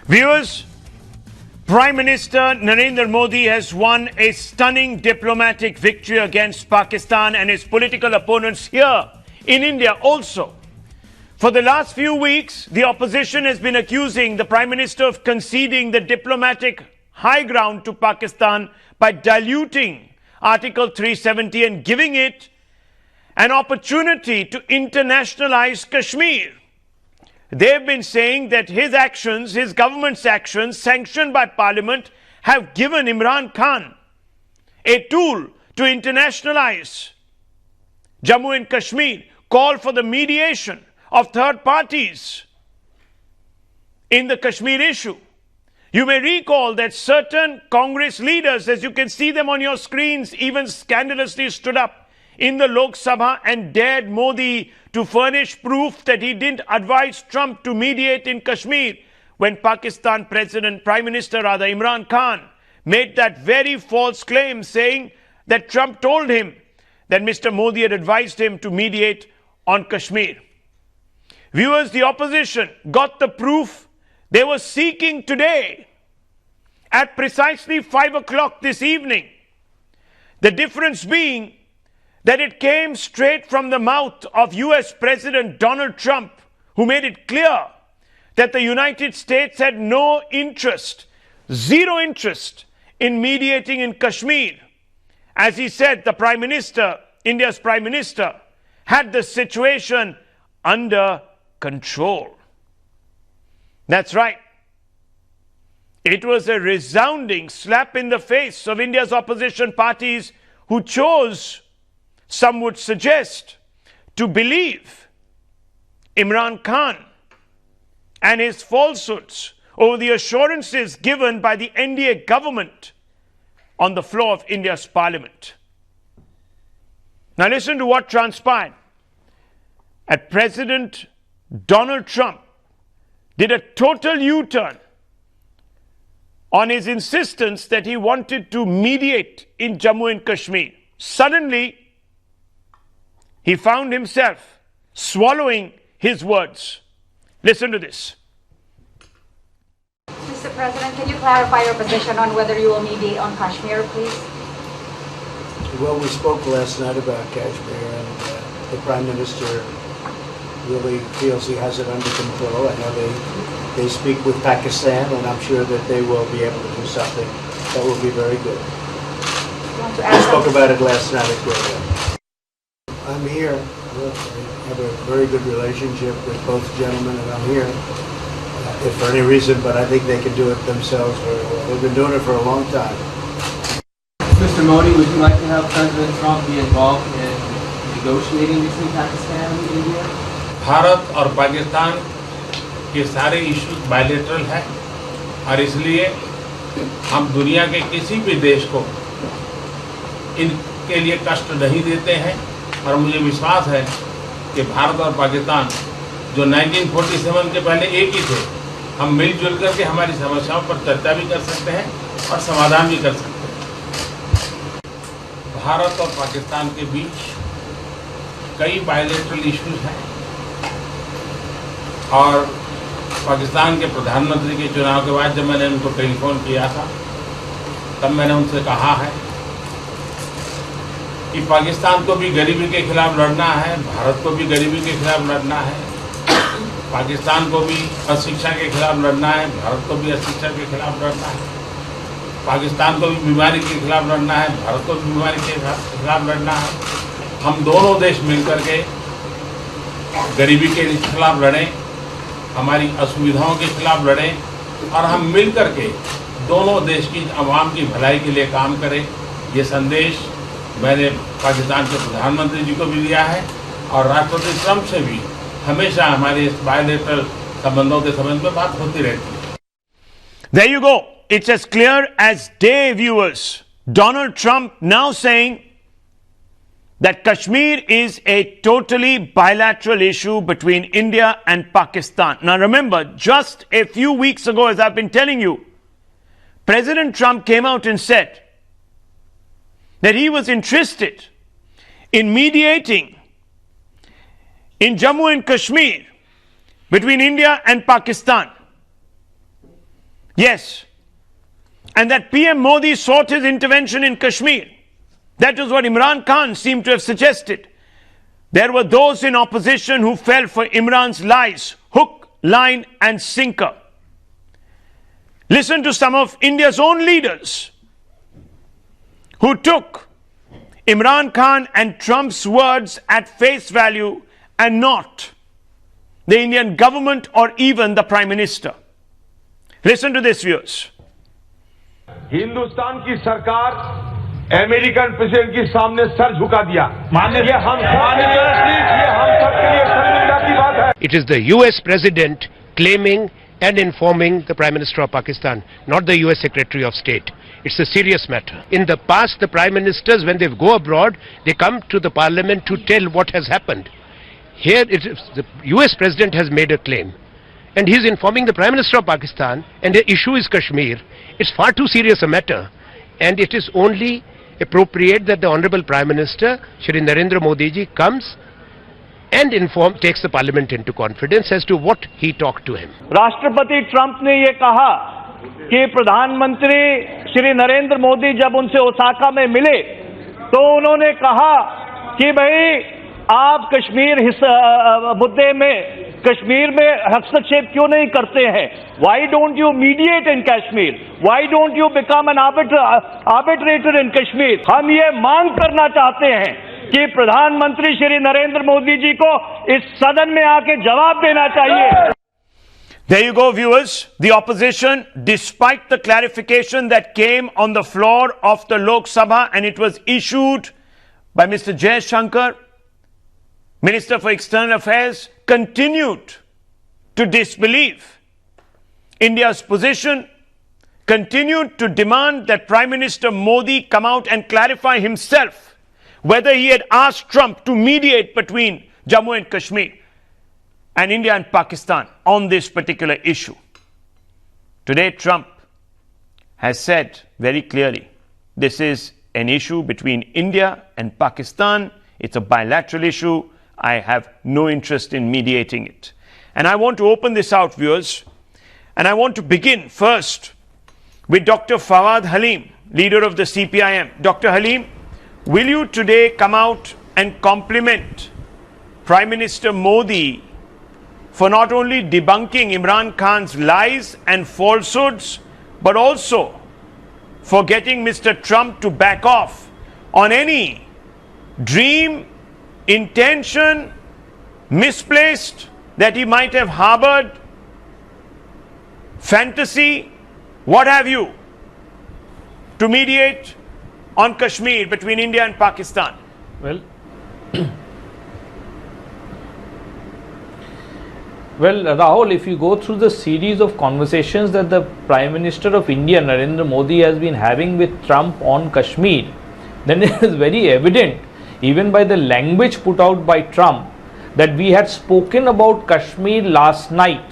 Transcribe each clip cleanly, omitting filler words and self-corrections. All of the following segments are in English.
Viewers, Prime Minister Narendra Modi has won a stunning diplomatic victory against Pakistan and his political opponents here in India also. For the last few weeks, the opposition has been accusing the Prime Minister of conceding the diplomatic high ground to Pakistan by diluting Article 370 and giving it an opportunity to internationalize Kashmir. They've been saying that his actions, his government's actions, sanctioned by Parliament, have given Imran Khan a tool to internationalize Jammu and Kashmir, call for the mediation of third parties in the Kashmir issue. You may recall that certain Congress leaders, as you can see them on your screens, even scandalously stood up in the Lok Sabha and dared Modi to furnish proof that he didn't advise Trump to mediate in Kashmir when Pakistan Prime Minister Imran Khan made that very false claim saying that Trump told him that Mr. Modi had advised him to mediate on Kashmir. Viewers, the opposition got the proof they were seeking today at precisely 5 o'clock this evening. The difference being that it came straight from the mouth of US President Donald Trump, who made it clear that the United States had no interest, zero interest in mediating in Kashmir. As he said, the Prime Minister, India's Prime Minister, had the situation under control. That's right. It was a resounding slap in the face of India's opposition parties who chose, some would suggest, to believe Imran Khan and his falsehoods over the assurances given by the NDA government on the floor of India's parliament. Now listen to what transpired. President Donald Trump did a total U-turn on his insistence that he wanted to mediate in Jammu and Kashmir. Suddenly, he found himself swallowing his words. Listen to this. Mr. President, can you clarify your position on whether you will mediate on Kashmir, please? Well, we spoke last night about Kashmir, and the Prime Minister really feels he has it under control. I know they speak with Pakistan, and I'm sure that they will be able to do something that will be very good. We spoke about it last night at Grove. I'm here. I have a very good relationship with both gentlemen, and I'm here if for any reason, but I think they can do it themselves very well. They've been doing it for a long time. Mr. Modi, would you like to have President Trump be involved in negotiating between Pakistan and India? Bharat और पाकिस्तान के सारे issues bilateral हैं और इसलिए हम दुनिया के किसी भी देश को इनके लिए कष्ट नहीं देते हैं और मुझे विश्वास है कि भारत और पाकिस्तान जो 1947 के पहले एक ही थे, हम मिलजुल करके हमारी समस्याओं पर चर्चा भी कर सकते हैं और समाधान भी कर सकते हैं। भारत और पाकिस्तान के बीच कई बायलैटरल इश्यूज हैं और पाकिस्तान के प्रधानमंत्री के चुनाव के बाद जब मैंने उनको टेलीफोन किया था, तब मैंने उनसे कहा है कि पाकिस्तान को भी गरीबी के खिलाफ लड़ना है, भारत को भी गरीबी के खिलाफ लड़ना है, पाकिस्तान को भी अशिक्षा के खिलाफ लड़ना है, भारत को भी अशिक्षा के खिलाफ लड़ना है, पाकिस्तान को भी बीमारी के खिलाफ लड़ना है, भारत को भी बीमारी के खिलाफ लड़ना है। हम दोनों देश मिलकर के गरीबी के खिलाफ लड़ें, हमारी असुविधाओं के खिलाफ लड़ें और हम मिल कर के दोनों देश की आवाम की भलाई के लिए काम करें। ये संदेश मैंने पाकिस्तान के प्रधानमंत्री जी को भी दिया है और राष्ट्रपति ट्रंप से भी हमेशा हमारे इस बायलैटरल संबंधों के संबंध में बात होती रहती है। There you go. It's as clear as day, viewers. Donald Trump now saying that Kashmir is a totally bilateral issue between India and Pakistan. Now remember, just a few weeks ago, as I've been telling you, President Trump came out and said that he was interested in mediating in Jammu and Kashmir between India and Pakistan. Yes. And that PM Modi sought his intervention in Kashmir. That is what Imran Khan seemed to have suggested. There were those in opposition who fell for Imran's lies, hook, line and sinker. Listen to some of India's own leaders who took Imran Khan and Trump's words at face value and not the Indian government or even the Prime Minister. Listen to this, viewers. Hindustan की सरकार American president के सामने sir झुका दिया ये हम सबके लिए शर्मिंदा की बात है. It is the US President claiming and informing the Prime Minister of Pakistan, not the US Secretary of State. It's a serious matter. In the past, the Prime Ministers, when they go abroad, they come to the Parliament to tell what has happened. Here, the US President has made a claim, and he is informing the Prime Minister of Pakistan, and the issue is Kashmir. It's far too serious a matter, and it is only appropriate that the Honorable Prime Minister, Shri Narendra Modi ji, comes and takes the Parliament into confidence as to what he talked to him. राष्ट्रपति Trump ने ये कहा कि प्रधानमंत्री श्री नरेंद्र मोदी जब उनसे Osaka में मिले तो उन्होंने कहा कि भाई आप कश्मीर मुद्दे में कश्मीर में हस्तक्षेप क्यों नहीं करते हैं? Why don't you mediate in Kashmir? Why don't you become an arbitrator in Kashmir? हम ये मांग करना चाहते हैं कि प्रधानमंत्री श्री नरेंद्र मोदी जी को इस सदन में आके जवाब देना चाहिए. There you go, viewers. The opposition, despite the clarification that came on the floor of the Lok Sabha, and it was issued by Mr. Shivshankar, Minister for External Affairs, continued to disbelieve India's position, continued to demand that Prime Minister Modi come out and clarify himself whether he had asked Trump to mediate between Jammu and Kashmir and India and Pakistan on this particular issue. Today, Trump has said very clearly, this is an issue between India and Pakistan. It's a bilateral issue. I have no interest in mediating it. And I want to open this out, viewers. And I want to begin first with Dr. Fawad Halim, leader of the CPIM. Dr. Halim, will you today come out and compliment Prime Minister Modi for not only debunking Imran Khan's lies and falsehoods, but also for getting Mr. Trump to back off on any dream, intention, misplaced that he might have harbored, fantasy, what have you, to mediate on Kashmir between India and Pakistan? Well, Rahul, if you go through the series of conversations that the Prime Minister of India, Narendra Modi, has been having with Trump on Kashmir, then it is very evident, even by the language put out by Trump, that we had spoken about Kashmir last night.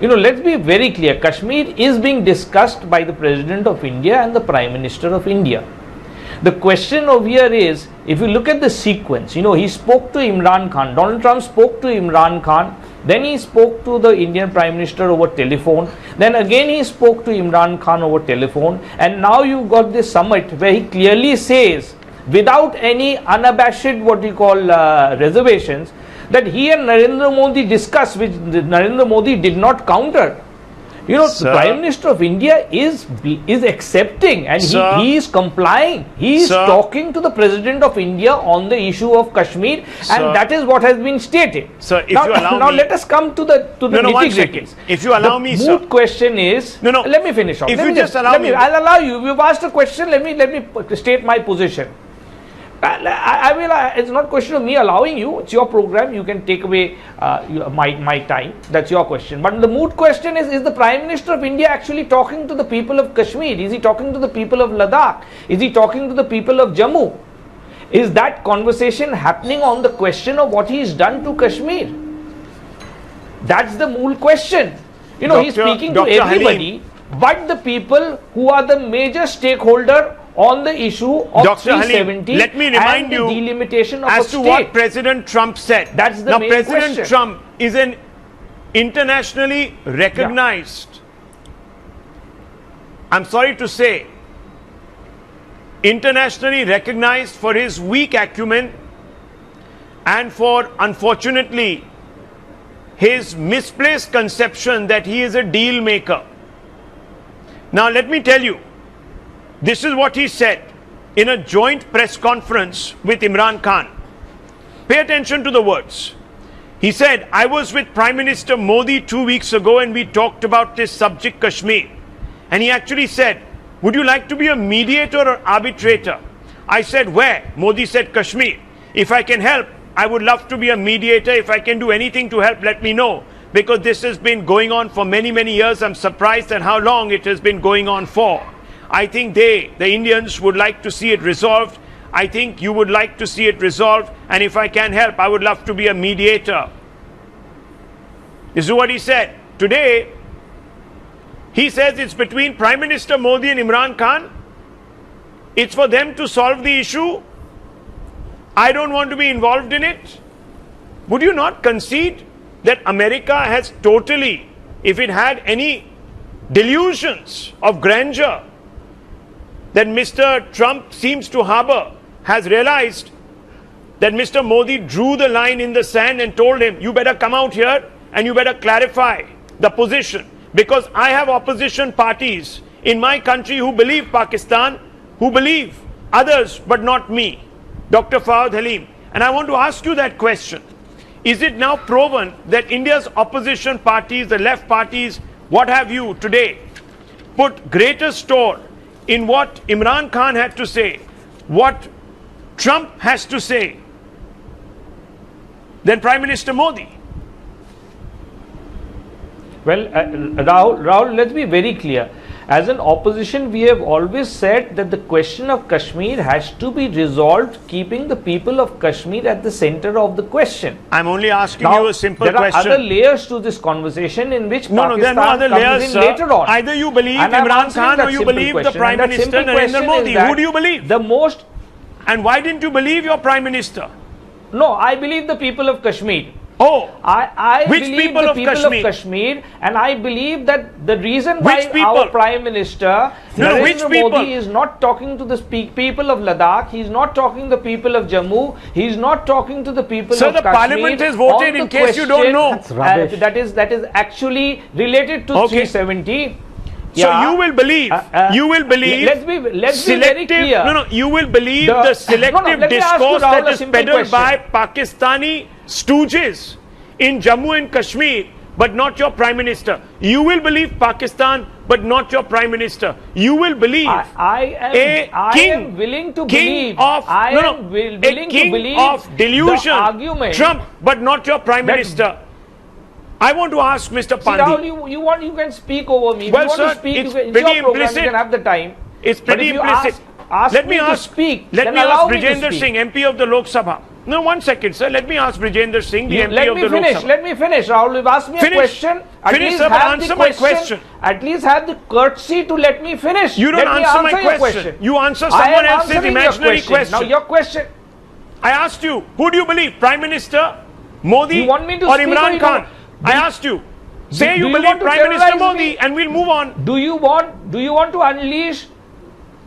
You know, let's be very clear, Kashmir is being discussed by the President of India and the Prime Minister of India. The question over here is, if you look at the sequence, you know, he spoke to Imran Khan, Donald Trump spoke to Imran Khan, then he spoke to the Indian Prime Minister over telephone, then again he spoke to Imran Khan over telephone, and now you've got this summit where he clearly says, without any unabashed what you call reservations, that he and Narendra Modi discussed, which Narendra Modi did not counter. You know, the Prime Minister of India is accepting, and he is complying. He is talking to the President of India on the issue of Kashmir, and that is what has been stated. Sir, if you allow now me, let us come to the nitty-gritties. If you allow me, sir. The moot question is, let me finish off. If you just allow me, I'll allow you. You've asked a question. Let me state my position. I will. It's not a question of me allowing you. It's your program. You can take away my time. That's your question. But the moot question is the Prime Minister of India actually talking to the people of Kashmir? Is he talking to the people of Ladakh? Is he talking to the people of Jammu? Is that conversation happening on the question of what he's done to Kashmir? That's the moot question. You know, he's speaking to everybody, but the people who are the major stakeholder on the issue of Dr. 370 Halim, let me remind and the you delimitation of as a to state. what President Trump said. That's the now, main President question. Trump is an internationally recognized I'm sorry to say, internationally recognized for his weak acumen and for, unfortunately, his misplaced conception that he is a deal maker. Now, let me tell you, this is what he said in a joint press conference with Imran Khan. Pay attention to the words. He said, I was with Prime Minister Modi 2 weeks ago and we talked about this subject, Kashmir. And he actually said, would you like to be a mediator or arbitrator? I said, where? Modi said, Kashmir. If I can help, I would love to be a mediator. If I can do anything to help, let me know. Because this has been going on for many, many years. I'm surprised at how long it has been going on for. I think the Indians would like to see it resolved. I think you would like to see it resolved. And if I can help, I would love to be a mediator. This is what he said. Today, he says it's between Prime Minister Modi and Imran Khan. It's for them to solve the issue. I don't want to be involved in it. Would you not concede that America has totally, if it had any delusions of grandeur that Mr. Trump seems to harbor, has realized that Mr. Modi drew the line in the sand and told him, you better come out here and you better clarify the position. Because I have opposition parties in my country who believe Pakistan, who believe others, but not me. Dr. Fawad Halim. And I want to ask you that question. Is it now proven that India's opposition parties, the left parties, what have you today, put greater store in what Imran Khan had to say, what Trump has to say, than Prime Minister Modi? Well, Rahul, let's be very clear. As an opposition, we have always said that the question of Kashmir has to be resolved keeping the people of Kashmir at the center of the question. I'm only asking you a simple question. There are other layers to this conversation in which Pakistan there are no other layers, comes in later on. Either you believe Imran Khan or you believe the Prime Minister Narendra Modi. Who do you believe? And why didn't you believe your Prime Minister? No, I believe the people of Kashmir. Oh, I which believe people the of people Kashmir? of Kashmir, and I believe that the reason why Which people? our Prime Minister which Narendra people? Modi is not talking to the people of Ladakh, he's not talking to the people of Jammu, he's not talking to the people Sir, of the Kashmir. Parliament has voted, in case you don't know. That is actually related to 370. So you will believe, let's be very clear. You will believe the selective discourse that is peddled by Pakistani stooges in Jammu and Kashmir, but not your Prime Minister. You will believe Pakistan, but not your Prime Minister. You will believe I am willing to believe of delusion, the argument, Trump, but not your Prime Minister. I want to ask Mr. Pandey. Rahul, you can speak over me. Well, if you want sir, to speak, it's it's pretty your program, implicit. you can have the time. It's pretty implicit. Let me ask Brijender Singh, MP of the Lok Sabha. No, 1 second, sir. Let me ask Brijender Singh, the MP of the Lok Sabha. Let me finish, Rahul. You've asked me a question. Answer my question. At least have the courtesy to let me finish. You don't answer my question. You answer someone else's imaginary question. Now, your question. I asked you, who do you believe? Prime Minister Modi or Imran Khan? I asked you. Say you believe Prime Minister Modi and we'll move on. Do you want to unleash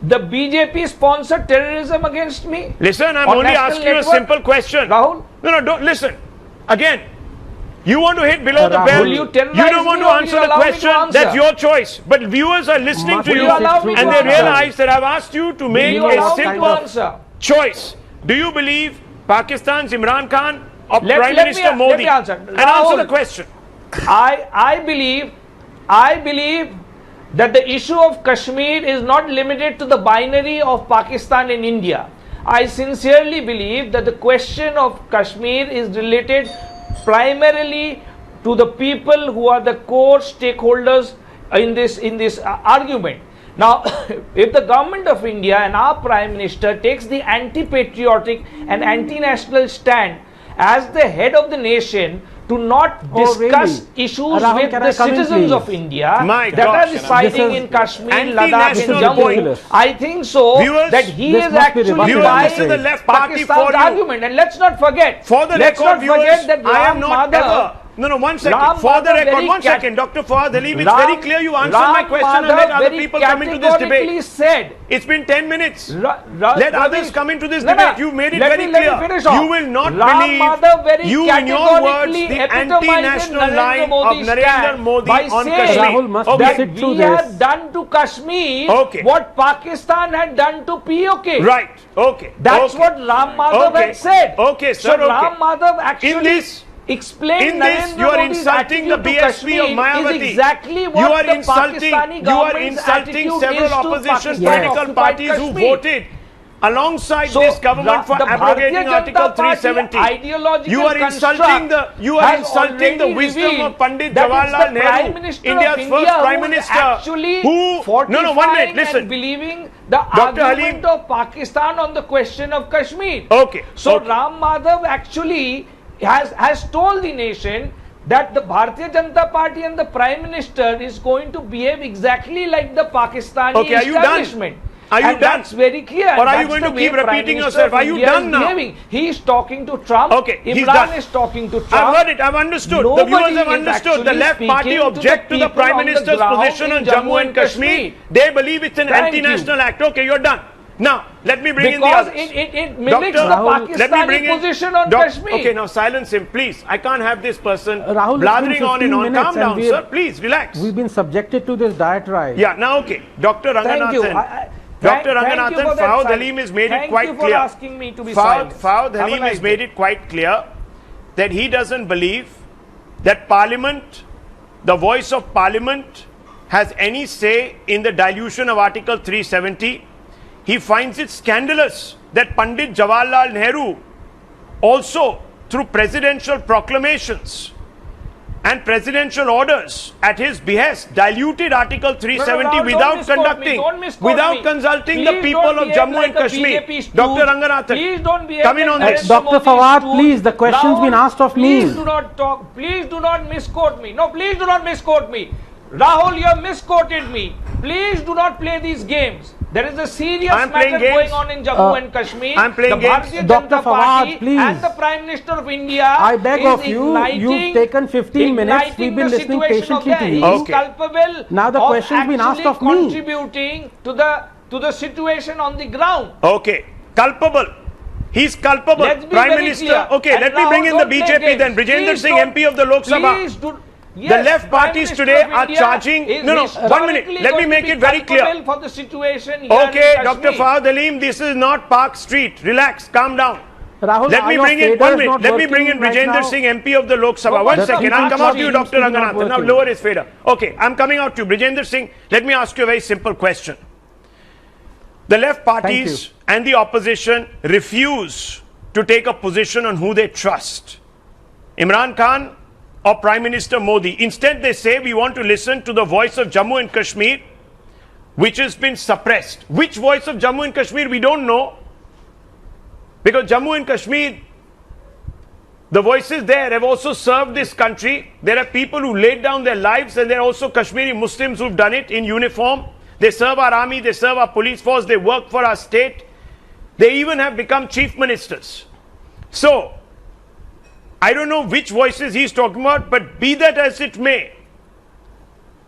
the BJP sponsored terrorism against me? Listen, I'm only asking you a simple question. Rahul? No, don't listen. Again, you want to hit below the bell. You don't want to answer the question. That's your choice. But viewers are listening to you and they realize that I've asked you to make a simple choice. Do you believe Pakistan's Imran Khan or Prime Minister Modi? And answer the question. I believe that the issue of Kashmir is not limited to the binary of Pakistan and India. I sincerely believe that the question of Kashmir is related primarily to the people who are the core stakeholders in this argument. Now, if the government of India and our Prime Minister takes the anti-patriotic and anti-national stand as the head of the nation to not discuss issues with the citizens of India that are residing in Kashmir, Ladakh and Jammu, I think so that he is actually buying Pakistan's argument. And let's not forget, for the record, viewers, that I am not ever No, one second. Ram For the Madhav record, very 1 second. Dr. Fawad Halim, it's very clear you answered my question and let other people come into this debate. Said, it's been 10 minutes. Let others come into this debate. You made it very clear. You will not believe, you in your words, the anti-national line of Narendra Modi on Kashmir. Rahul must sit through we this. have done to Kashmir what Pakistan had done to POK. Right. Okay. That's what Ram Madhav had said. Okay, sir. So Ram Madhav actually explained Narendra you are insulting the BSP of Mayawati. Exactly what the Pakistani government's insulting several opposition political parties who voted alongside this government for abrogating Article 370. You are insulting the wisdom of Pandit Jawaharlal Nehru, India's first Prime Minister, who... No, 1 minute, listen. Believing the argument of Pakistan on the question of Kashmir. Okay. So Ram Madhav actually has told the nation that the Bharatiya Janata Party and the Prime Minister is going to behave exactly like the Pakistani establishment. Are you done? That's very clear. Or are you going to keep repeating yourself? Are you done now? He is talking to Trump. Okay, Imran is talking to Trump. I've heard it. I've understood. The viewers have understood. The left party object to the Prime Minister's position on Jammu and Kashmir. They believe it's an anti-national act. Okay, you're done. Now, let me bring in the others. Because it mimics the Pakistani position on Kashmir. Okay, now silence him, please. I can't have this person blathering on and on. Calm down, sir. Please, relax. We've been subjected to this diatribe. Yeah, now okay. Dr. Ranganathan. Dr. Ranganathan, Fawad Halim has made it quite clear. Thank you for asking me to be silent. Fawad Halim has made it quite clear that he doesn't believe that Parliament, the voice of Parliament, has any say in the dilution of Article 370. He finds it scandalous that Pandit Jawaharlal Nehru also, through presidential proclamations and presidential orders at his behest, diluted Article 370 without consulting the people of Jammu and Kashmir. Dr. Ranganathan, come in on this. Dr. Fawad, please, the question's been asked of me. Please do not talk. Please do not misquote me. No, please do not misquote me. Rahul, you have misquoted me. Please do not play these games. There is a serious matter going on in Jammu and Kashmir. I'm playing games. Dr. Fawad, please. And the Prime Minister of India I beg of you, you've taken 15 minutes. We've been listening patiently to you. He's culpable. Now the question's been asked of me. Contributing to the situation on the ground. Okay, culpable. He's culpable. Prime Minister. Clear. Okay, let me bring in the BJP then. Brigender Singh, MP of the Lok Sabha. Yes, the left parties today are charging. No, 1 minute. Let me make it very clear. For the situation okay, Dr. Fawad Halim, this is not Park Street. Relax, calm down. Rahul, let me bring in 1 minute. Let me bring in Brigender Singh, MP of the Lok Sabha. 1 second. I'll come out to you, Dr. Ranganathan. Now lower his fader. Okay, I'm coming out to you. Brigender Singh, let me ask you a very simple question. The left parties and the opposition refuse to take a position on who they trust. Imran Khan or Prime Minister Modi. Instead, they say we want to listen to the voice of Jammu and Kashmir, which has been suppressed. Which voice of Jammu and Kashmir, we don't know. Because Jammu and Kashmir, the voices there have also served this country. There are people who laid down their lives, and there are also Kashmiri Muslims who've done it in uniform. They serve our army, they serve our police force, they work for our state. They even have become chief ministers. So, I don't know which voices he's talking about, but be that as it may,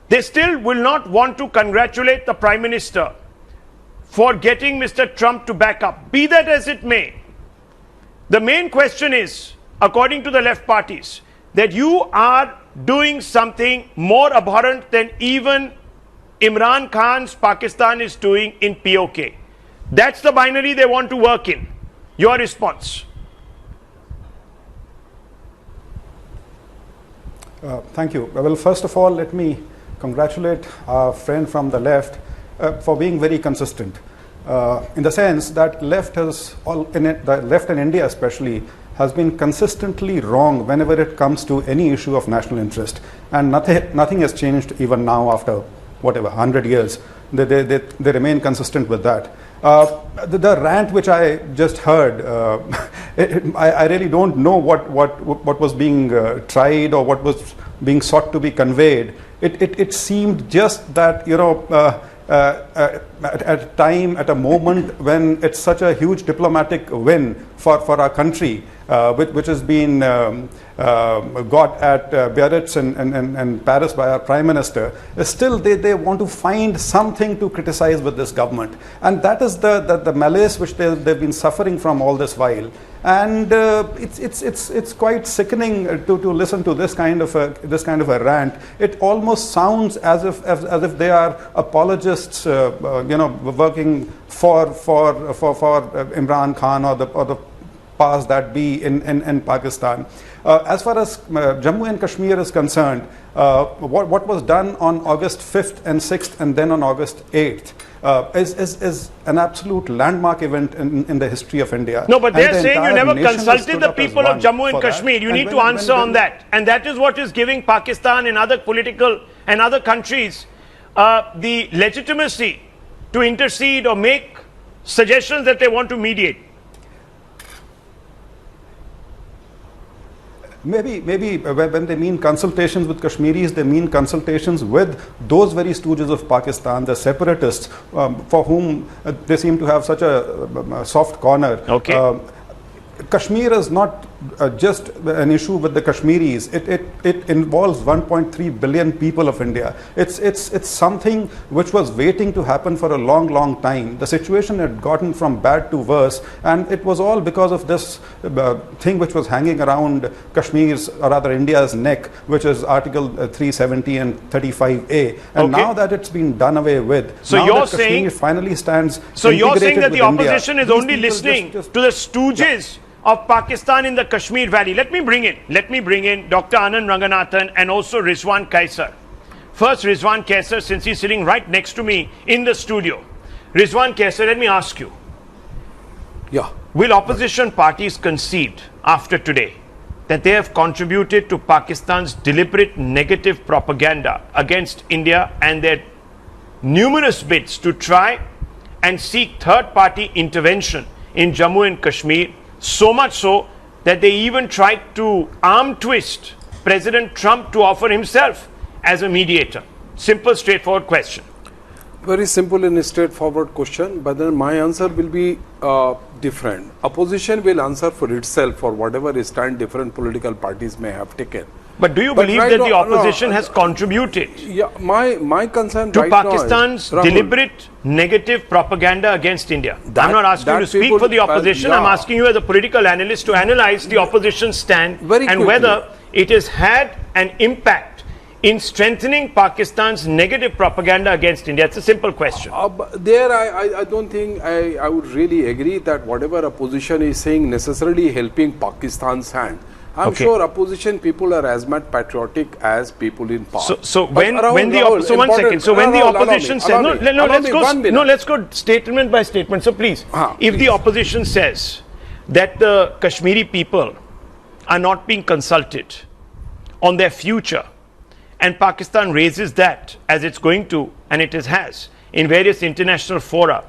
they still will not want to congratulate the Prime Minister for getting Mr. Trump to back up. Be that as it may, the main question is, according to the left parties, that you are doing something more abhorrent than even Imran Khan's Pakistan is doing in POK. That's the binary they want to work in. Your response? Thank you. Well, first of all, let me congratulate our friend from the left for being very consistent in the sense that the left in India especially has been consistently wrong whenever it comes to any issue of national interest, and nothing has changed even now after whatever 100 years. They remain consistent with that. The rant which I just heard, I really don't know what was being tried or what was being sought to be conveyed. It seemed just that at a time, at a moment when it's such a huge diplomatic win for our country, which has been got at Biarritz and Paris by our Prime Minister, still they want to find something to criticize with this government. And that is the malaise which they've been suffering from all this while. And it's quite sickening to listen to this kind of a rant. It almost sounds as if they are apologists, working for Imran Khan or the powers that be in Pakistan. As far as Jammu and Kashmir is concerned, what was done on August 5th and 6th and then on August 8th is an absolute landmark event in the history of India. No, but they're saying you never consulted the people of Jammu and Kashmir. You need to answer on that. And that is what is giving Pakistan and other political and other countries the legitimacy to intercede or make suggestions that they want to mediate. Maybe when they mean consultations with Kashmiris, they mean consultations with those very stooges of Pakistan, the separatists, for whom they seem to have such a soft corner. Okay. Kashmir is not just an issue with the Kashmiris. It involves 1.3 billion people of India. It's something which was waiting to happen for a long time. The situation had gotten from bad to worse, and it was all because of this thing which was hanging around Kashmir's, or rather India's neck, which is Article 370 and 35A. And now that it's been done away with, so now you're that saying, Kashmir finally stands. So you're saying that the opposition India, is only listening to the stooges of Pakistan in the Kashmir Valley. Let me bring in Dr. Anand Ranganathan and also Rizwan Kaisar. First, Rizwan Kaisar, since he's sitting right next to me in the studio. Rizwan Kaisar, let me ask you. Yeah. Will opposition parties concede after today that they have contributed to Pakistan's deliberate negative propaganda against India and their numerous bids to try and seek third-party intervention in Jammu and Kashmir, so much so that they even tried to arm twist President Trump to offer himself as a mediator? Simple, straightforward question. Very simple and straightforward question, but then my answer will be different. Opposition will answer for itself for whatever stand different political parties may have taken. But do you believe that the opposition has contributed my concern to right Pakistan's now is, deliberate negative propaganda against India? I'm not asking you to speak people, for the opposition. I'm asking you as a political analyst to analyze the opposition's stand and whether it has had an impact in strengthening Pakistan's negative propaganda against India. It's a simple question. I don't think I would really agree that whatever opposition is saying necessarily helping Pakistan's hand. I'm sure opposition people are as much patriotic as people in power. So when the opposition says let's go statement by statement. So please, if the opposition says that the Kashmiri people are not being consulted on their future, and Pakistan raises that as it's going to, and it has in various international fora,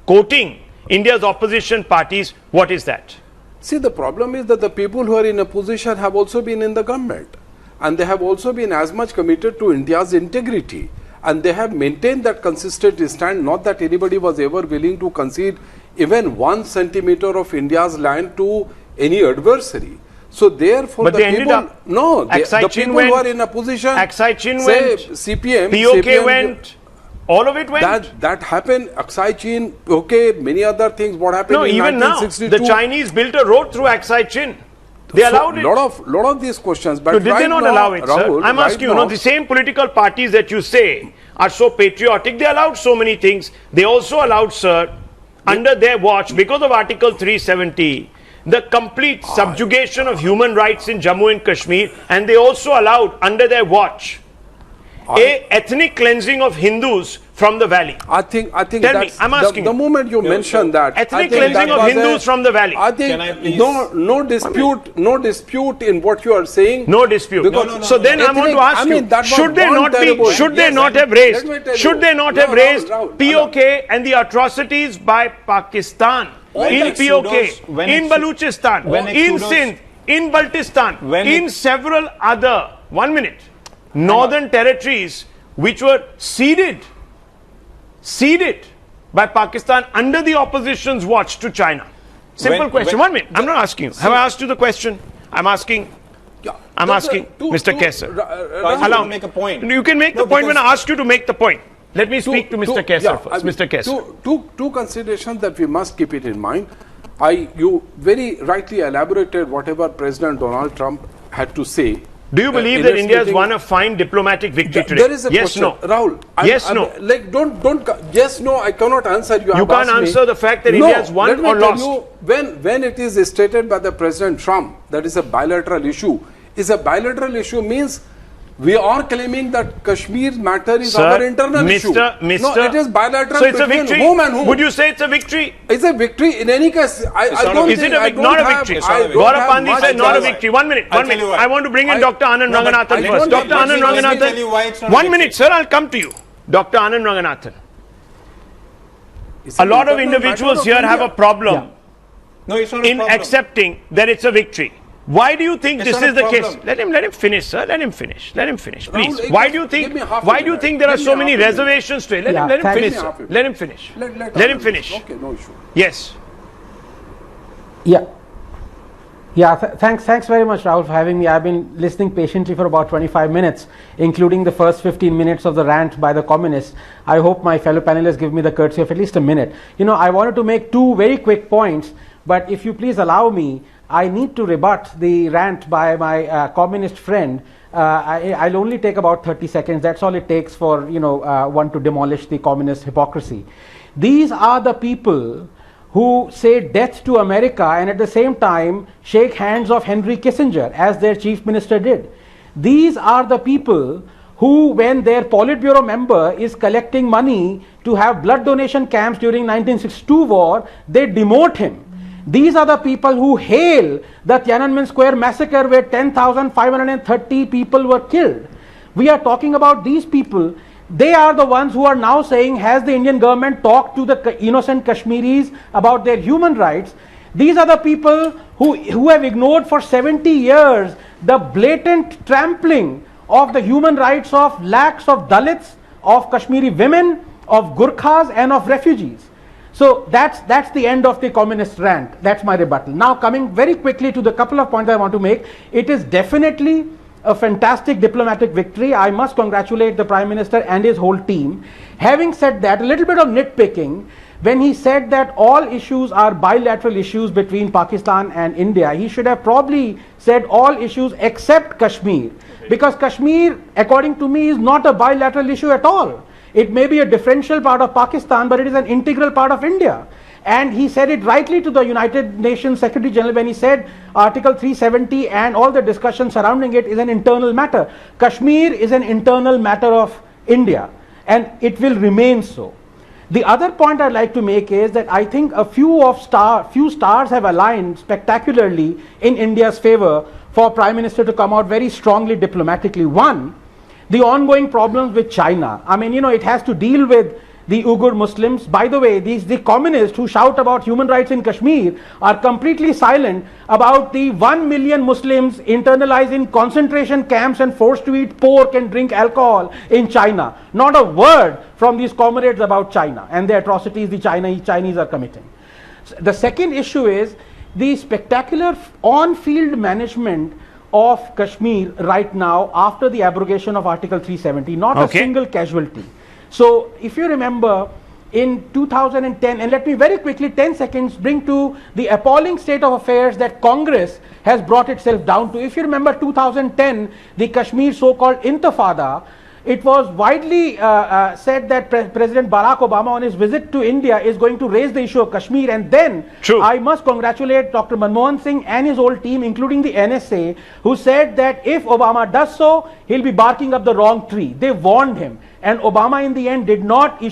quoting India's opposition parties, what is that? See, the problem is that the people who are in opposition have also been in the government, and they have also been as much committed to India's integrity, and they have maintained that consistent stand, not that anybody was ever willing to concede even 1 centimeter of India's land to any adversary. So therefore, but the people, the people who are in opposition, Aksai Chin say went, CPM, POK went, all of it went. That happened. Aksai Chin, okay, many other things. What happened in even 1962? Now, the Chinese built a road through Aksai Chin. They allowed it. Lot of these questions. But so did they not allow it, Rahul, sir? I'm asking you, the same political parties that you say are so patriotic, they allowed so many things. They also allowed, sir, under their watch, because of Article 370, the complete subjugation of human rights in Jammu and Kashmir, and they also allowed, under their watch, a ethnic cleansing of Hindus from the valley. I think Tell me, I'm asking the moment you mentioned that ethnic cleansing of Hindus from the valley. I think no dispute in what you are saying. No dispute. So then I want to ask you, should they not have raised POK and the atrocities by Pakistan in POK, in Baluchistan, in Sindh, in Baltistan, in several other northern territories which were ceded ceded by Pakistan under the opposition's watch to China? Simple question. 1 minute. I'm not asking you. Have I asked you the question? I'm asking. I'm asking Mr. Kesar. Allow me to make a point. You can make the point when I ask you to make the point. Let me speak to Mr. Kesar first. Mr. Kesar. Two considerations that we must keep it in mind. You very rightly elaborated whatever President Donald Trump had to say. Do you believe that India has won a fine diplomatic victory today? There is a yes, question. no. Rahul. Yes, no. Like, don't. Yes, no. I cannot answer you. You can't answer the fact that India has won or lost. You, when it is stated by the President Trump that is a bilateral issue, means we are claiming that Kashmir matter is our internal issue. No, it is bilateral. So it's a between victory. whom and whom. Would you say it's a victory? It's a victory in any case. I don't is think, it a not a victory? Gaurav Pandey said not a victory. 1 minute. 1 minute. I want to bring in Dr. Anand Ranganathan first. Dr. Anand Ranganathan. 1 minute, sir. I'll come to you. Dr. Anand Ranganathan. A lot of individuals here have a problem in accepting that it's a victory. Why do you think this is the case? Let him finish, sir. Let him finish, please. Why do you think there are so many reservations to it? Let him finish, sir. Let him finish. Let him finish. Okay, no issue. Yes. Thanks very much, Rahul, for having me. I've been listening patiently for about 25 minutes, including the first 15 minutes of the rant by the communists. I hope my fellow panelists give me the courtesy of at least a minute. I wanted to make two very quick points, but if you please allow me, I need to rebut the rant by my communist friend. I'll only take about 30 seconds. That's all it takes for one to demolish the communist hypocrisy. These are the people who say death to America and at the same time shake hands of Henry Kissinger as their chief minister did. These are the people who, when their Politburo member is collecting money to have blood donation camps during 1962 war, they demote him. These are the people who hail the Tiananmen Square massacre where 10,530 people were killed. We are talking about these people. They are the ones who are now saying, has the Indian government talked to the innocent Kashmiris about their human rights? These are the people who have ignored for 70 years the blatant trampling of the human rights of lakhs of Dalits, of Kashmiri women, of Gurkhas and of refugees. So that's the end of the communist rant. That's my rebuttal. Now coming very quickly to the couple of points I want to make. It is definitely a fantastic diplomatic victory. I must congratulate the Prime Minister and his whole team. Having said that, a little bit of nitpicking. When he said that all issues are bilateral issues between Pakistan and India, he should have probably said all issues except Kashmir. Because Kashmir, according to me, is not a bilateral issue at all. It may be a differential part of Pakistan, but it is an integral part of India. And he said it rightly to the United Nations Secretary General when he said Article 370 and all the discussion surrounding it is an internal matter. Kashmir is an internal matter of India, and it will remain so. The other point I'd like to make is that I think a few stars have aligned spectacularly in India's favor for Prime Minister to come out very strongly diplomatically. One, the ongoing problems with China. I mean, it has to deal with the Uyghur Muslims. By the way, the communists who shout about human rights in Kashmir are completely silent about the 1 million Muslims internalized in concentration camps and forced to eat pork and drink alcohol in China. Not a word from these comrades about China and the atrocities the Chinese are committing. The second issue is the spectacular on-field management of Kashmir right now after the abrogation of Article 370, not a single casualty. So if you remember in 2010, and let me very quickly 10 seconds bring to the appalling state of affairs that Congress has brought itself down to. If you remember 2010, the Kashmir so-called Intifada, it was widely said that President Barack Obama on his visit to India is going to raise the issue of Kashmir, and then I must congratulate Dr. Manmohan Singh and his whole team, including the NSA, who said that if Obama does so, he'll be barking up the wrong tree. They warned him, and Obama in the end did not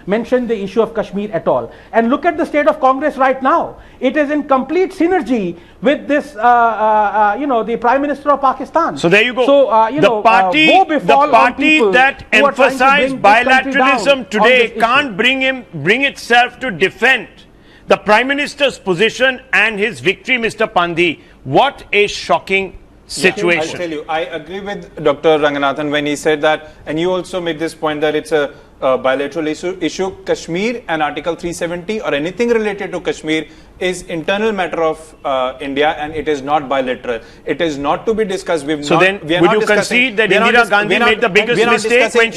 mention the issue of Kashmir at all. And look at the state of Congress right now. It is in complete synergy with this, the Prime Minister of Pakistan. So there you go. So, the party that emphasized bilateralism today can't bring itself to defend the Prime Minister's position and his victory, Mr. Pandey. What a shocking situation. I'll tell you, I agree with Dr. Ranganathan when he said that, and you also made this point that it's a bilateral issue. Kashmir and Article 370 or anything related to Kashmir is internal matter of India, and it is not bilateral. It is not to be discussed. So then, would you concede that Indira Gandhi made the biggest mistake when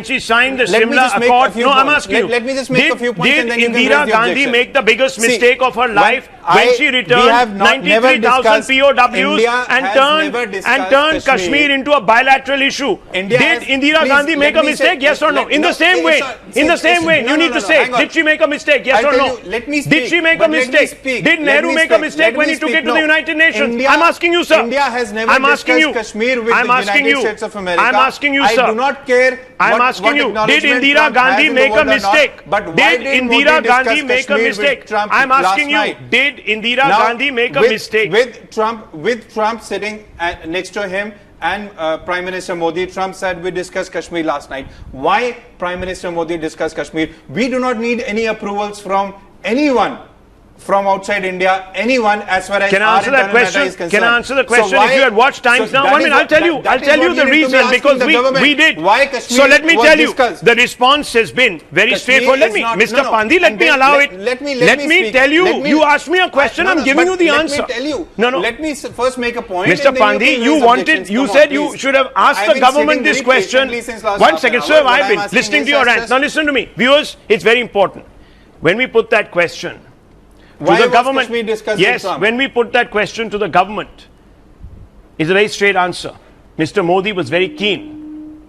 she signed the Shimla Accord? No, I'm asking you. Let me just make a few points and then did you can raise Indira the Gandhi objection. make the biggest mistake of her life when she returned 93,000 POWs and turned Kashmir into a bilateral issue? Did Indira Gandhi make a mistake? Yes or no? In the same way, you need to say, did she make a mistake? Yes or no? Did she make a mistake? Did Nehru make a mistake when he took it to the United Nations? I'm asking you, sir. India has never discussed Kashmir with the United States of America. I'm asking you, sir. I do not care. I'm asking you, did Indira Gandhi make a mistake? Did Indira Gandhi make a mistake? I'm asking you, did Indira Gandhi make a mistake? With Trump sitting next to him and Prime Minister Modi, Trump said we discussed Kashmir last night. Why Prime Minister Modi discussed Kashmir? We do not need any approvals from anyone from outside India, anyone, as far as Can I answer that question? Can I answer the question? So If you had watched Times Now, I mean, I'll tell you the reason, because we did. Why Kashmir? So let me tell you, the response has been very straightforward. Mr. Pandey, let me allow it. Let me tell you. You asked me a question, I'm giving you the answer. Let me tell you. No. Let me first make a point. Mr. Pandey, you said you should have asked the government this question. 1 second, sir, I've been listening to your rant. Now listen to me. Viewers, it's very important. When we put that question to the government, yes, when we put that question to the government, it's a very straight answer. Mr. Modi was very keen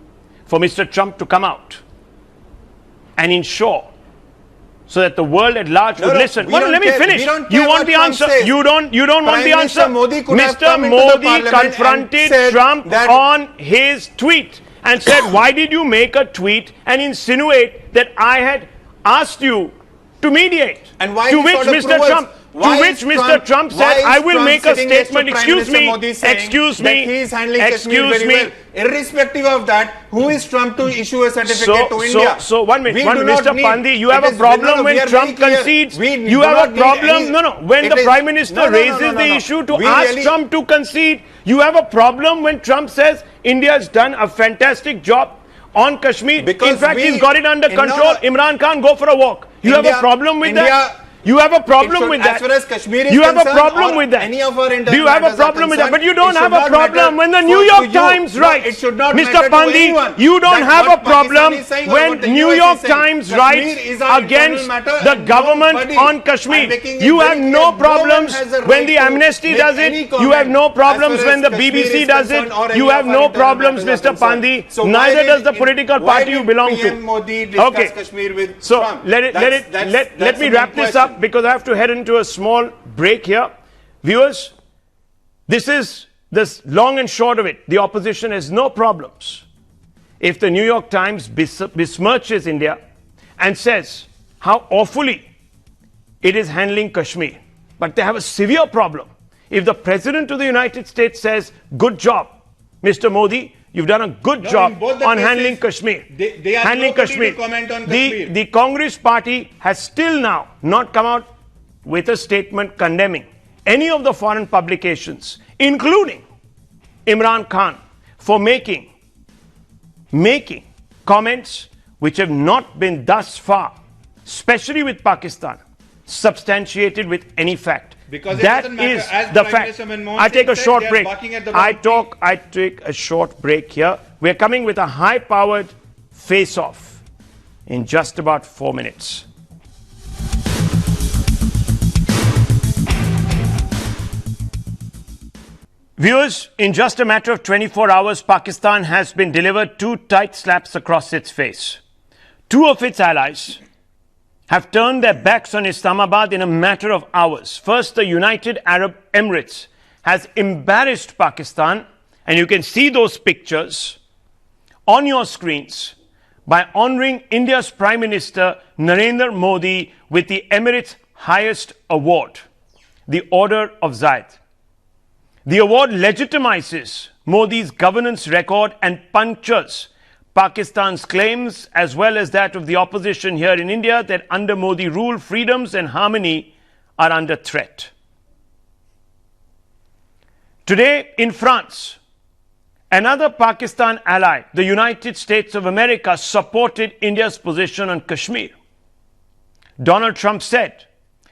for Mr. Trump to come out and ensure so that the world at large would listen. Let me finish. You want the answer? You don't want the answer? Mr. Modi confronted Trump on his tweet and said, why did you make a tweet and insinuate that I had asked you to mediate? And why to which Mr. Trump said, I will make a statement. Excuse me. He is handling Kashmir very well. Irrespective of that, who is Trump to issue a certificate to India? So 1 minute, Mr. Pandey, you have a problem when Trump concedes. You have a problem. When the Prime Minister raises the issue to ask Trump to concede, you have a problem when Trump says India has done a fantastic job on Kashmir. In fact, he's got it under control. Imran Khan, go for a walk. You have a problem with that? You have a problem with that? As far as Kashmir is you have a concerned, problem with that? Any of our Do you have a problem with that? But you don't have a problem when the New York Times writes. Mr. Pandey, you don't have a problem when New York Times writes against the government on Kashmir. You have no problems when the Amnesty does it. You have no problems when the BBC does it. You have no problems, Mr. Pandey. Neither does the political party you belong to. Okay. So let me wrap this up, because I have to head into a small break here. Viewers, this is long and short of it. The opposition has no problems if the New York Times besmirches India and says how awfully it is handling Kashmir. But they have a severe problem if the President of the United States says, good job, Mr. Modi, you've done a good job on handling Kashmir. Handling Kashmir. The Congress party has still now not come out with a statement condemning any of the foreign publications, including Imran Khan, for making comments which have not been thus far, especially with Pakistan, substantiated with any fact. Because that is the fact. I take a short break. I take a short break here. We're coming with a high-powered face-off in just about 4 minutes. Viewers, in just a matter of 24 hours, Pakistan has been delivered 2 tight slaps across its face. 2 of its allies have turned their backs on Islamabad in a matter of hours. First, the United Arab Emirates has embarrassed Pakistan, and you can see those pictures on your screens, by honoring India's Prime Minister Narendra Modi with the Emirates' highest award, the Order of Zayed. The award legitimizes Modi's governance record and punctures Pakistan's claims, as well as that of the opposition here in India, that under Modi rule, freedoms and harmony are under threat. Today in France, Another Pakistan ally, the United States of America, supported India's position on Kashmir. Donald Trump said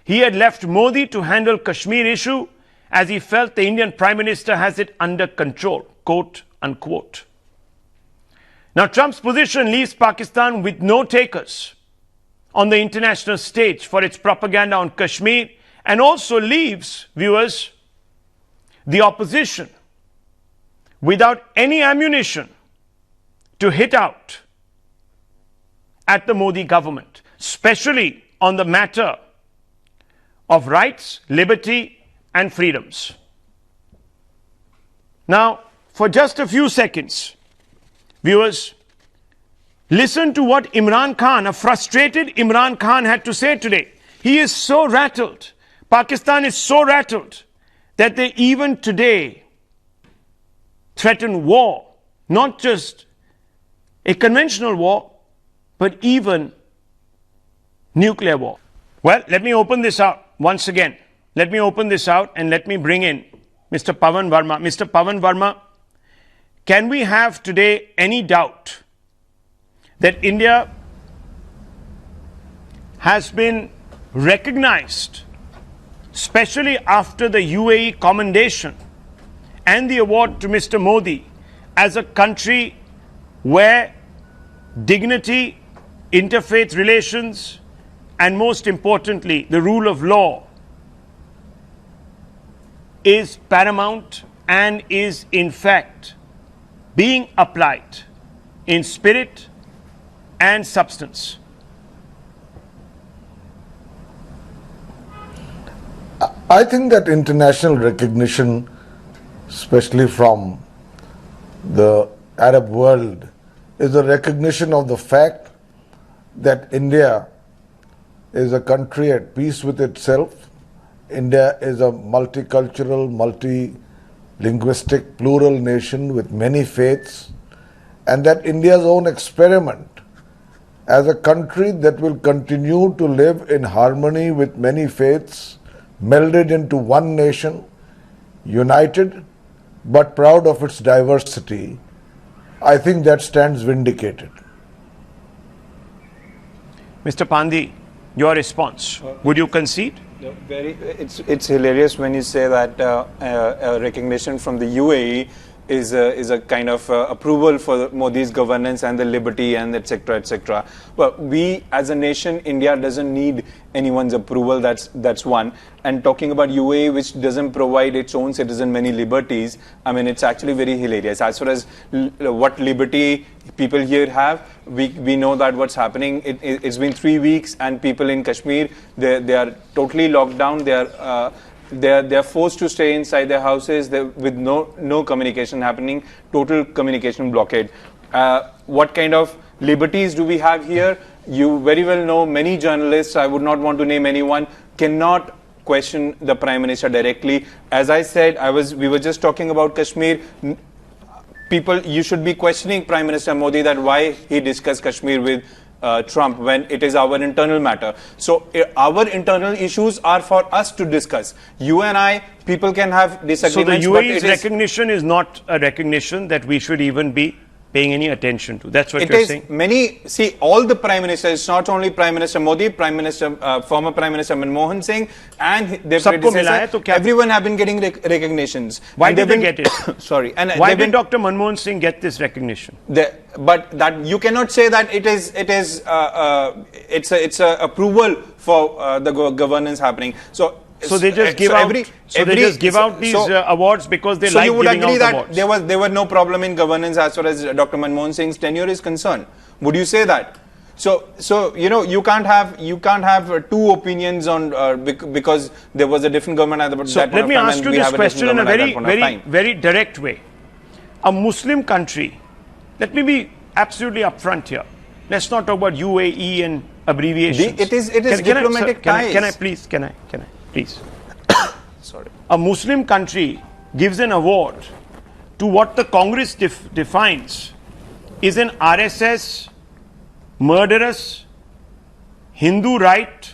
he had left Modi to handle Kashmir issue as he felt the Indian Prime Minister has it under control, quote unquote. Now, Trump's position leaves Pakistan with no takers on the international stage for its propaganda on Kashmir, and also leaves, viewers, the opposition without any ammunition to hit out at the Modi government, especially on the matter of rights, liberty, and freedoms. Now, for just a few seconds, viewers, listen to what Imran Khan, a frustrated Imran Khan, had to say today. He is so rattled. Pakistan is so rattled that they even today threaten war, not just a conventional war, but even nuclear war. Well, let me open this out once again. Let me open this out and let me bring in Mr. Pavan Verma. Mr. Pavan Verma, can we have today any doubt that India has been recognized, especially after the UAE commendation and the award to Mr. Modi, as a country where dignity, interfaith relations, and most importantly, the rule of law is paramount and is in fact being applied in spirit and substance? I think that international recognition, especially from the Arab world, is a recognition of the fact that India is a country at peace with itself. India is a multicultural, multi-linguistic, plural nation with many faiths, and that India's own experiment as a country that will continue to live in harmony with many faiths, melded into one nation, united but proud of its diversity, I think that stands vindicated. Mr. Pandey, your response. Would you concede? It's hilarious when you say that a recognition from the UAE is a kind of approval for Modi's governance and the liberty and etc. etc. Well, we as a nation, India doesn't need anyone's approval. That's one. And talking about UAE, which doesn't provide its own citizen many liberties, I mean, it's actually very hilarious. As far as what liberty people here have, we know that what's happening. It's been 3 weeks, and people in Kashmir, they are totally locked down. They are forced to stay inside their houses with no communication happening, total communication blockade. What kind of liberties do we have here? You very well know many journalists, I would not want to name anyone, cannot question the Prime Minister directly. As I said, we were just talking about Kashmir. People, you should be questioning Prime Minister Modi that why he discussed Kashmir with Trump when it is our internal matter. So our internal issues are for us to discuss. You and I, people can have disagreements. So the UAE's recognition is not a recognition that we should even be paying any attention to. That's what you're saying? See, all the Prime Ministers, not only Prime Minister Modi, former Prime Minister Manmohan Singh, and their predecessor, everyone have been getting recognitions. Why did they get it? Sorry. And why did Dr. Manmohan Singh get this recognition? But that you cannot say that it's a approval for the governance happening. So they just give out these awards because they like giving out awards. There were no problem in governance as far as Dr. Manmohan Singh's tenure is concerned. Would you say that? So you can't have two opinions on because there was a different government at that point of time. Let me ask you this question in a very direct way. A Muslim country, let me be absolutely upfront here. Let's not talk about UAE and abbreviations. It is diplomatic ties. Can I? Please. Sorry. A Muslim country gives an award to what the Congress defines is an RSS, murderous, Hindu right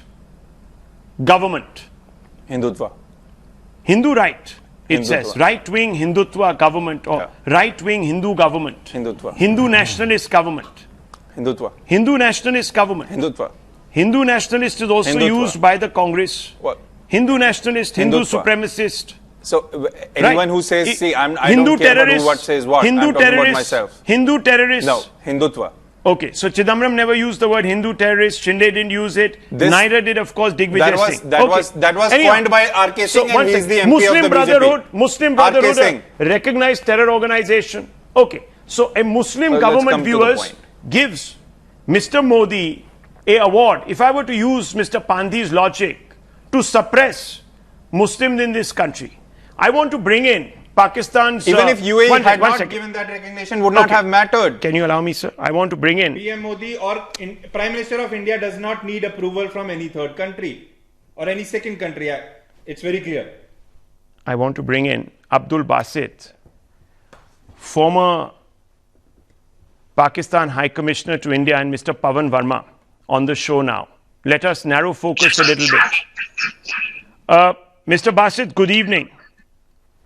government. Hindutva. Hindu right It says right-wing Hindutva government or right-wing Hindu government. Hindutva. Hindu nationalist government. Hindutva. Hindu nationalist government. Hindutva. Hindu nationalist is also used by the Congress. What? Hindu nationalist, Hindu supremacist. So anyone who says, see, I Hindu don't care about terrorists, who what says what. Hindu I'm talking about terrorists, myself. Hindu terrorists. No, Hindutva. Okay, so Chidambaram never used the word Hindu terrorist. Shinde didn't use it. Neither did, of course, Digvijay Singh. That was coined by R.K. Singh, and he's the MP of the BJP. Muslim Brotherhood, a recognized terror organization. Okay, so a Muslim government viewers gives Mr. Modi a award. If I were to use Mr. Pandhi's logic to suppress Muslims in this country, I want to bring in Pakistan's... Even if UAE had not given that recognition, would not have mattered. Can you allow me, sir? I want to bring in... PM Modi or Prime Minister of India does not need approval from any third country or any second country. It's very clear. I want to bring in Abdul Basit, former Pakistan High Commissioner to India, and Mr. Pavan Verma on the show now. Let us narrow focus a little bit. Mr. Basit, good evening.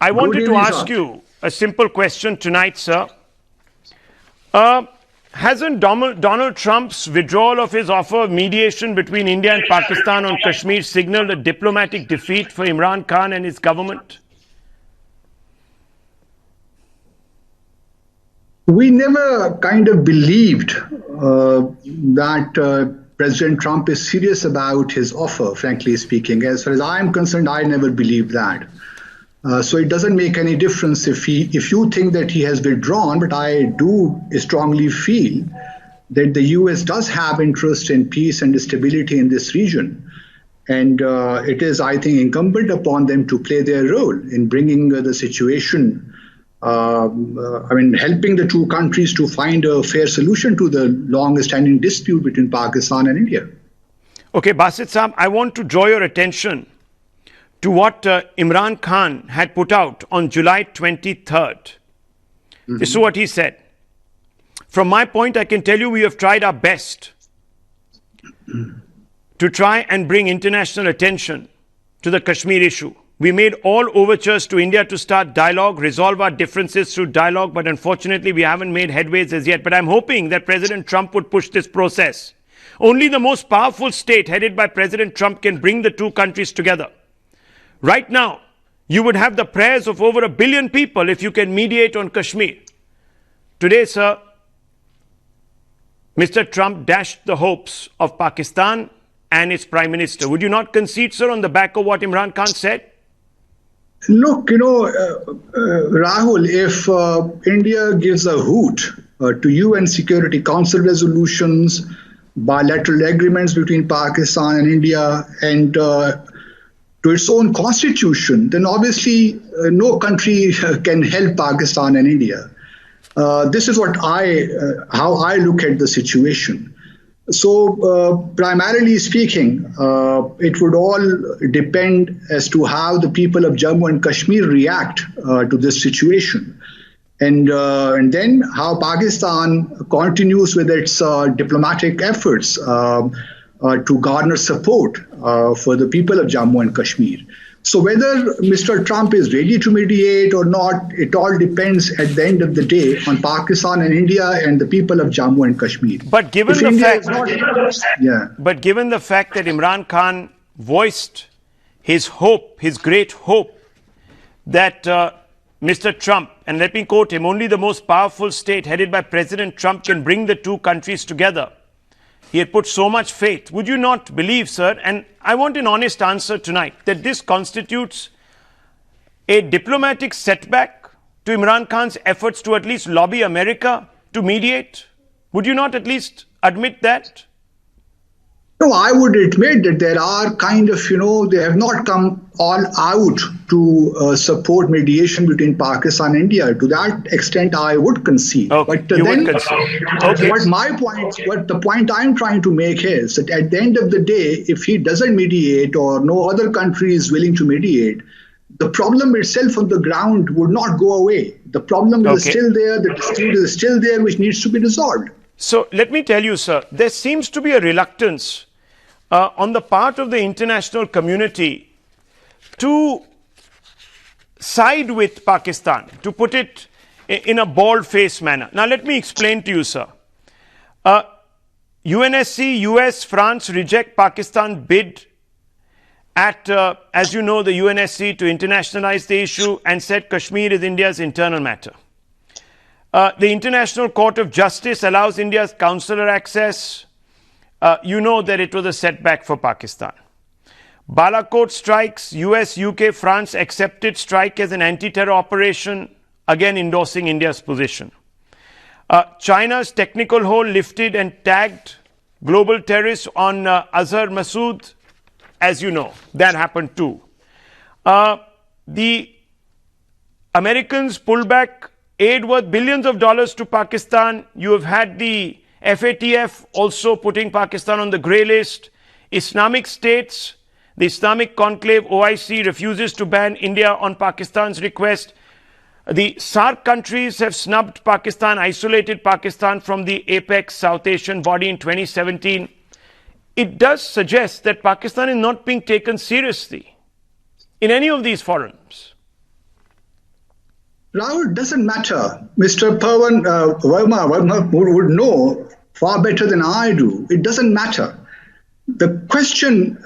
I wanted to ask you a simple question tonight, sir. Hasn't Donald Trump's withdrawal of his offer of mediation between India and Pakistan on Kashmir signaled a diplomatic defeat for Imran Khan and his government? We never kind of believed that President Trump is serious about his offer, frankly speaking. As far as I am concerned, I never believed that. So it doesn't make any difference if you think that he has withdrawn, but I do strongly feel that the US does have interest in peace and stability in this region. And it is, I think, incumbent upon them to play their role in bringing the situation, helping the two countries to find a fair solution to the long-standing dispute between Pakistan and India. Okay, Basit Saab, I want to draw your attention to what Imran Khan had put out on July 23rd. This is what he said. From my point, I can tell you we have tried our best to try and bring international attention to the Kashmir issue. We made all overtures to India to start dialogue, resolve our differences through dialogue, but unfortunately we haven't made headways as yet. But I'm hoping that President Trump would push this process. Only the most powerful state headed by President Trump can bring the two countries together. Right now, you would have the prayers of over 1 billion people if you can mediate on Kashmir. Today, sir, Mr. Trump dashed the hopes of Pakistan and its Prime Minister. Would you not concede, sir, on the back of what Imran Khan said? Look, Rahul, if India gives a hoot to UN Security Council resolutions, bilateral agreements between Pakistan and India, and to its own constitution, then obviously no country can help Pakistan and India. This is what how I look at the situation. So primarily speaking, it would all depend as to how the people of Jammu and Kashmir react to this situation. And then how Pakistan continues with its diplomatic efforts to garner support for the people of Jammu and Kashmir. So whether Mr. Trump is ready to mediate or not, it all depends at the end of the day on Pakistan and India and the people of Jammu and Kashmir. But given the fact, but given the fact that Imran Khan voiced his hope, his great hope, that Mr. Trump, and let me quote him, only the most powerful state headed by President Trump can bring the two countries together. He had put so much faith. Would you not believe, sir, and I want an honest answer tonight, that this constitutes a diplomatic setback to Imran Khan's efforts to at least lobby America to mediate? Would you not at least admit that? No, I would admit that there are kind of, they have not come all out to support mediation between Pakistan and India. To that extent, I would concede. Okay, but then, what the point I'm trying to make is that at the end of the day, if he doesn't mediate or no other country is willing to mediate, the problem itself on the ground would not go away. The problem is still there, the dispute is still there, which needs to be resolved. So let me tell you, sir, there seems to be a reluctance on the part of the international community to side with Pakistan, to put it in a bald-faced manner. Now, let me explain to you, sir. UNSC, US, France reject Pakistan bid at, as you know, the UNSC to internationalize the issue and said Kashmir is India's internal matter. The International Court of Justice allows India's consular access. You know that it was a setback for Pakistan. Balakot strikes, US, UK, France accepted strike as an anti-terror operation, again endorsing India's position. China's technical hold lifted and tagged global terrorists on Azhar Masood, as you know, that happened too. The Americans pulled back aid worth billions of dollars to Pakistan. You have had the FATF also putting Pakistan on the grey list. Islamic states, the Islamic Conclave OIC refuses to ban India on Pakistan's request. The SAARC countries have snubbed Pakistan, isolated Pakistan from the APEC South Asian body in 2017. It does suggest that Pakistan is not being taken seriously in any of these forums. Rahul, doesn't matter. Mr. Pawan Verma would know far better than I do. It doesn't matter. The question,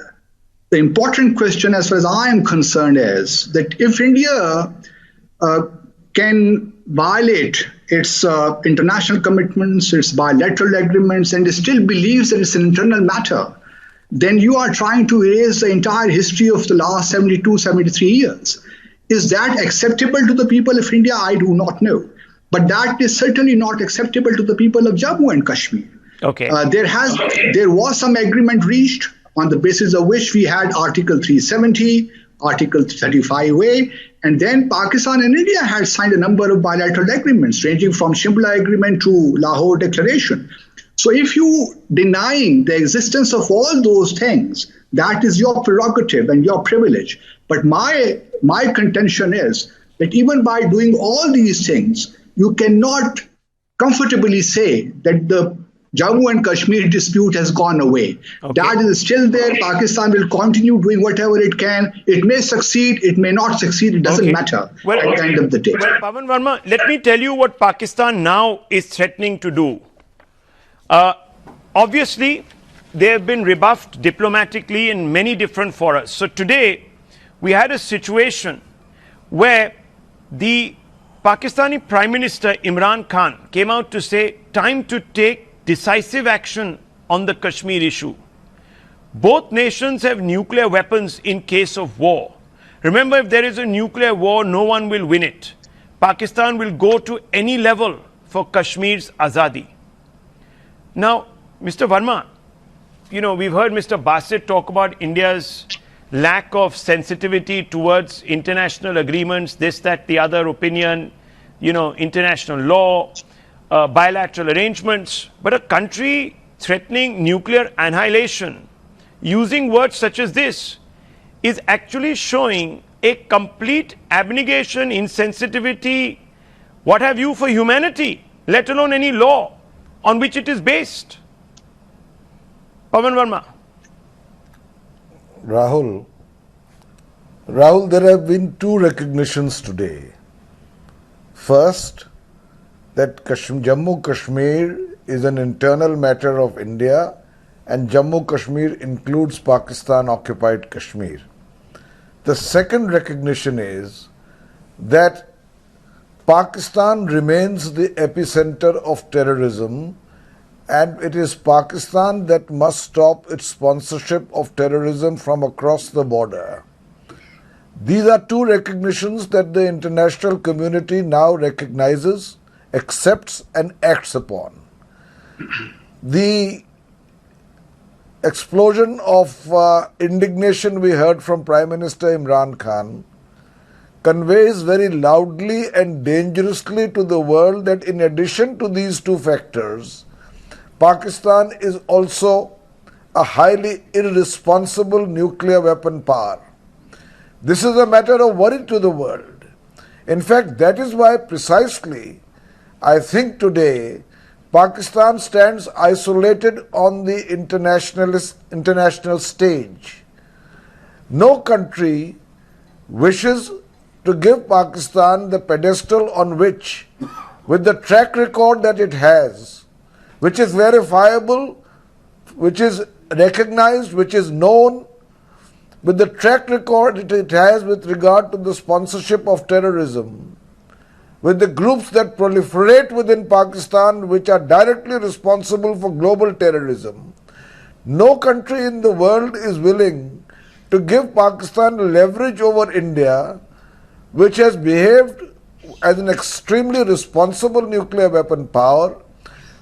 the important question as far as I am concerned is that if India can violate its international commitments, its bilateral agreements, and still believes that it's an internal matter, then you are trying to erase the entire history of the last 72, 73 years. Is that acceptable to the people of India? I do not know. But that is certainly not acceptable to the people of Jammu and Kashmir. Okay. There was some agreement reached on the basis of which we had Article 370, Article 35A, and then Pakistan and India had signed a number of bilateral agreements ranging from Shimla Agreement to Lahore Declaration. So if you denying the existence of all those things, that is your prerogative and your privilege. But my contention is that even by doing all these things, you cannot comfortably say that the Jammu and Kashmir dispute has gone away. Okay. That is still there. Pakistan will continue doing whatever it can. It may succeed, it may not succeed. It doesn't matter at the end of the day. Well, Pawan Verma, let me tell you what Pakistan now is threatening to do. Obviously, they have been rebuffed diplomatically in many different fora. So today, we had a situation where the Pakistani Prime Minister Imran Khan came out to say, time to take decisive action on the Kashmir issue. Both nations have nuclear weapons in case of war. Remember, if there is a nuclear war, no one will win it. Pakistan will go to any level for Kashmir's azadi. Now, Mr. Verma, you know, we've heard Mr. Bassett talk about India's lack of sensitivity towards international agreements, this, that, the other opinion, you know, international law, bilateral arrangements. But a country threatening nuclear annihilation, using words such as this, is actually showing a complete abnegation, insensitivity, what have you, for humanity, let alone any law on which it is based. Pawan Verma. Rahul, there have been two recognitions today. First, that Jammu Kashmir is an internal matter of India and Jammu Kashmir includes Pakistan occupied Kashmir. The second recognition is that Pakistan remains the epicenter of terrorism and it is Pakistan that must stop its sponsorship of terrorism from across the border. These are two recognitions that the international community now recognizes, accepts and acts upon. The explosion of indignation we heard from Prime Minister Imran Khan conveys very loudly and dangerously to the world that in addition to these two factors, Pakistan is also a highly irresponsible nuclear weapon power. This is a matter of worry to the world. In fact, that is why precisely I think today Pakistan stands isolated on the international stage. No country wishes to give Pakistan the pedestal on which, with the track record that it has, which is verifiable, which is recognized, which is known, with the track record it has with regard to the sponsorship of terrorism, with the groups that proliferate within Pakistan which are directly responsible for global terrorism. No country in the world is willing to give Pakistan leverage over India, which has behaved as an extremely responsible nuclear weapon power,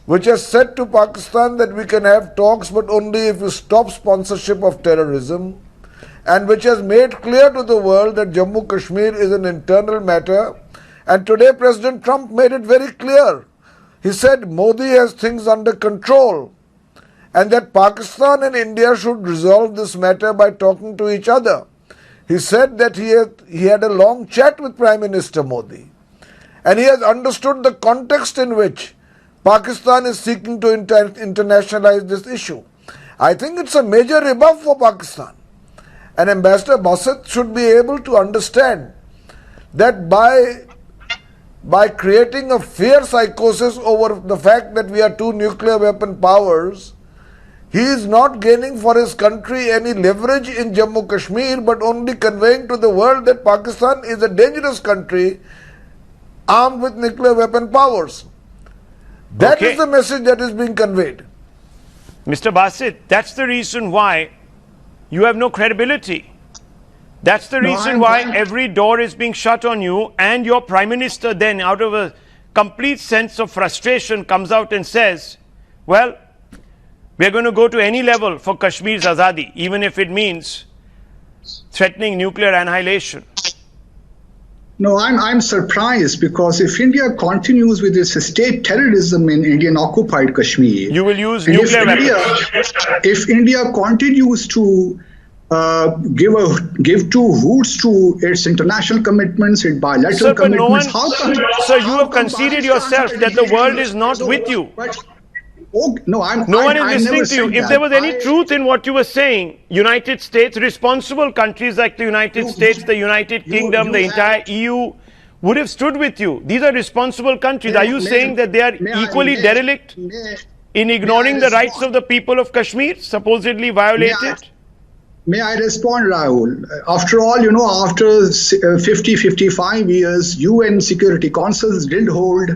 which has said to Pakistan that we can have talks but only if you stop sponsorship of terrorism, and which has made clear to the world that Jammu Kashmir is an internal matter. And today President Trump made it very clear. He said Modi has things under control and that Pakistan and India should resolve this matter by talking to each other. He said that he had a long chat with Prime Minister Modi and he has understood the context in which Pakistan is seeking to internationalize this issue. I think it's a major rebuff for Pakistan. And Ambassador Bassett should be able to understand that by creating a fear psychosis over the fact that we are two nuclear weapon powers, he is not gaining for his country any leverage in Jammu Kashmir, but only conveying to the world that Pakistan is a dangerous country armed with nuclear weapon powers. That is the message that is being conveyed. Mr. Bassett, that's the reason why you have no credibility. That's the reason why every door is being shut on you, and your Prime Minister then, out of a complete sense of frustration, comes out and says, well, we're going to go to any level for Kashmir's Azadi, even if it means threatening nuclear annihilation. No, I'm surprised because if India continues with its state terrorism in Indian occupied Kashmir, you will use nuclear weapons. If India continues to give two hoots to its international commitments, its bilateral commitments, Sir, you have conceded yourself that the world is not with you. No one is listening to you. If there was any truth in what you were saying, United States, responsible countries like the United States, the United Kingdom, the entire EU would have stood with you. These are responsible countries. Are you saying that they are equally derelict in ignoring the rights of the people of Kashmir, supposedly violated? May I respond, Rahul? After all, after 55 years, UN Security Councils did hold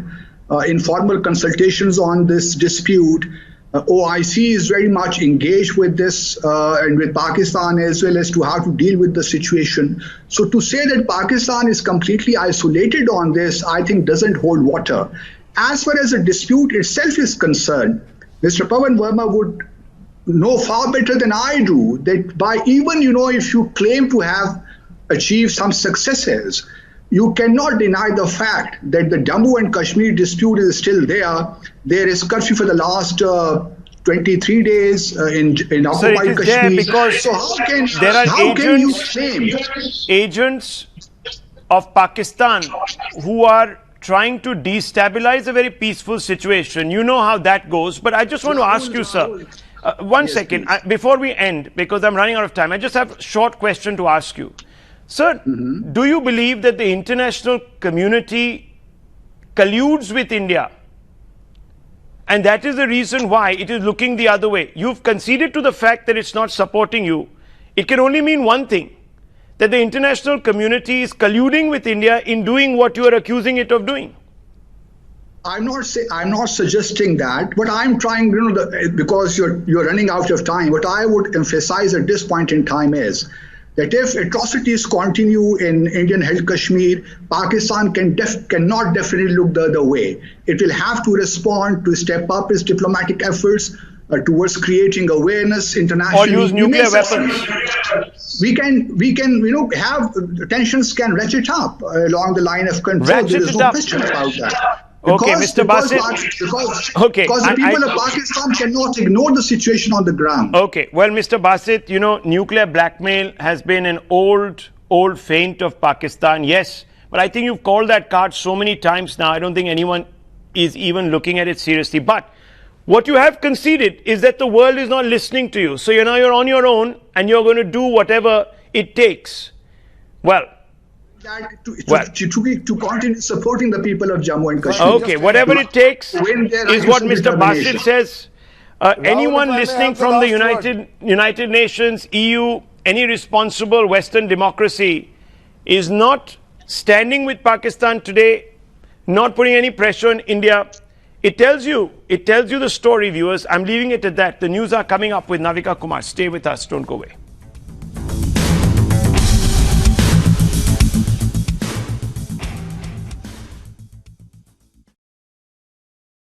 informal consultations on this dispute. OIC is very much engaged with this and with Pakistan as well as to how to deal with the situation. So to say that Pakistan is completely isolated on this, I think doesn't hold water. As far as the dispute itself is concerned, Mr. Pawan Verma would know far better than I do that by even, if you claim to have achieved some successes, you cannot deny the fact that the Jammu and Kashmir dispute is still there. There is curfew for the last 23 days in occupied Kashmir. Because so how can you claim agents of Pakistan who are trying to destabilize a very peaceful situation? You know how that goes. But I just want to ask you, sir, one second, before we end, because I'm running out of time, I just have a short question to ask you. Sir, do you believe that the international community colludes with India? And that is the reason why it is looking the other way. You've conceded to the fact that it's not supporting you. It can only mean one thing, that the international community is colluding with India in doing what you are accusing it of doing. I'm not suggesting that, but I'm trying, because you're running out of time. What I would emphasize at this point in time is that if atrocities continue in Indian-held Kashmir, Pakistan cannot definitely look the other way. It will have to respond, to step up its diplomatic efforts towards creating awareness internationally. Or use nuclear weapons. We can have tensions can ratchet up along the line of control. There is no question about that. Because the people of Pakistan cannot ignore the situation on the ground. Okay, well, Mr. Bassett, nuclear blackmail has been an old feint of Pakistan, yes. But I think you've called that card so many times now, I don't think anyone is even looking at it seriously. But what you have conceded is that the world is not listening to you. So you're on your own and you're going to do whatever it takes. Well, to continue supporting the people of Jammu and Kashmir. Okay, whatever it takes When their is right what to Mr. Basit determination. says. Anyone if I may listening have the from the last word. United Nations, EU, any responsible Western democracy is not standing with Pakistan today, not putting any pressure on India. It tells you the story, viewers. I'm leaving it at that. The news are coming up with Navika Kumar. Stay with us. Don't go away.